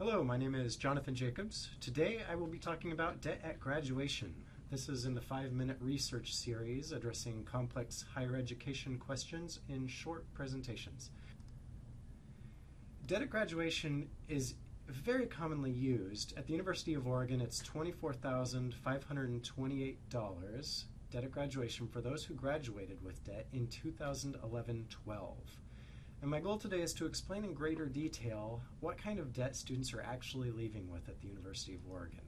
Hello, my name is Jonathan Jacobs. Today I will be talking about debt at graduation. This is in the 5-minute research series addressing complex higher education questions in short presentations. Debt at graduation is very commonly used. At the University of Oregon, it's $24,528 debt at graduation for those who graduated with debt in 2011-12. And my goal today is to explain in greater detail what kind of debt students are actually leaving with at the University of Oregon.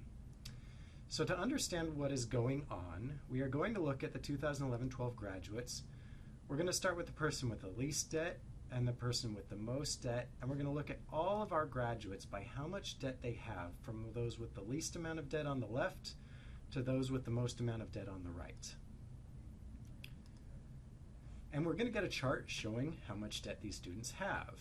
So to understand what is going on, we are going to look at the 2011-12 graduates. We're going to start with the person with the least debt and the person with the most debt, and we're going to look at all of our graduates by how much debt they have, from those with the least amount of debt on the left to those with the most amount of debt on the right. And we're going to get a chart showing how much debt these students have.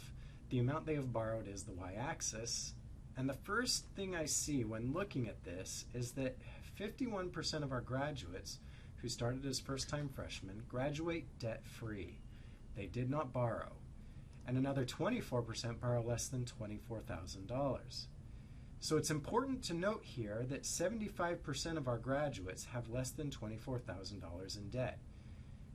The amount they have borrowed is the y-axis. And the first thing I see when looking at this is that 51% of our graduates who started as first-time freshmen graduate debt-free. They did not borrow. And another 24% borrow less than $24,000. So it's important to note here that 75% of our graduates have less than $24,000 in debt.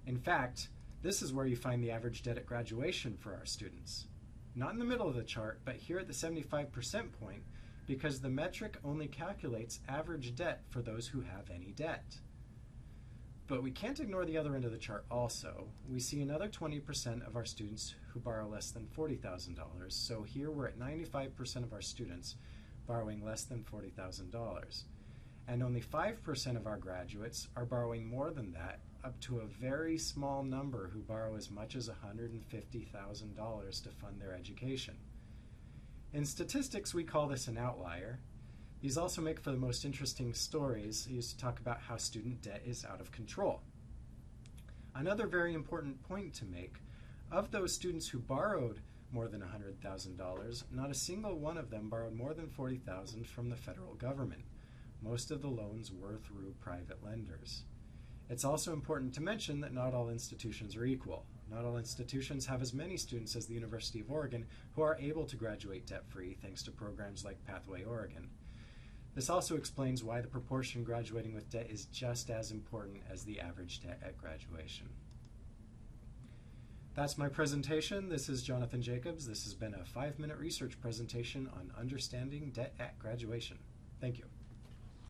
In fact, this is where you find the average debt at graduation for our students. Not in the middle of the chart, but here at the 75% point, because the metric only calculates average debt for those who have any debt. But we can't ignore the other end of the chart also. We see another 20% of our students who borrow less than $40,000. So here we're at 95% of our students borrowing less than $40,000. And only 5% of our graduates are borrowing more than that, up to a very small number who borrow as much as $150,000 to fund their education. In statistics, we call this an outlier. These also make for the most interesting stories used to talk about how student debt is out of control. Another very important point to make, of those students who borrowed more than $100,000, not a single one of them borrowed more than $40,000 from the federal government. Most of the loans were through private lenders. It's also important to mention that not all institutions are equal. Not all institutions have as many students as the University of Oregon who are able to graduate debt-free thanks to programs like Pathway Oregon. This also explains why the proportion graduating with debt is just as important as the average debt at graduation. That's my presentation. This is Jonathan Jacobs. This has been a 5-minute research presentation on understanding debt at graduation. Thank you.